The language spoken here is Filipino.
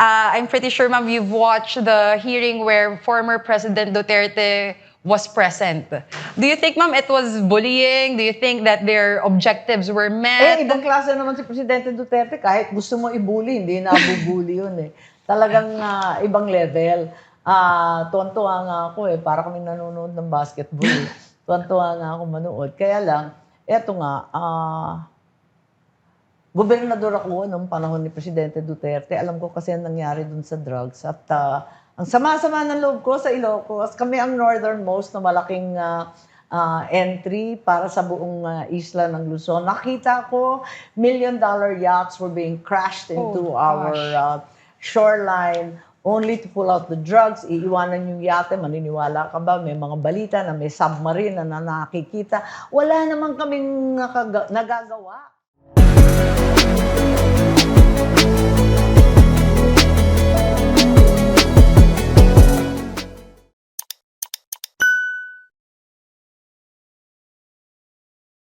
I'm pretty sure, ma'am, you've watched the hearing where former President Duterte was present. Do you think, ma'am, it was bullying? Do you think that their objectives were met? Ibang klase naman si Presidente Duterte. Kahit gusto mo i-bully, hindi nabubully yun eh. Talagang ibang level. Tuwan-tuwa nga ako eh. Para kami nanonood ng basketball eh. Tuwan-tuwa nga ako manood. Kaya lang, eto nga, gobernador ako nung panahon ni Presidente Duterte. Alam ko kasi ang nangyari dun sa drugs. At ang sama-sama ng loob ko sa Ilocos. Kami ang northernmost na malaking entry para sa buong isla ng Luzon. Nakita ko, $1 million yachts were being crashed into our shoreline only to pull out the drugs. Iiwanan yung yate, maniniwala ka ba? May mga balita na may submarine na nakikita. Wala naman kaming nagagawa.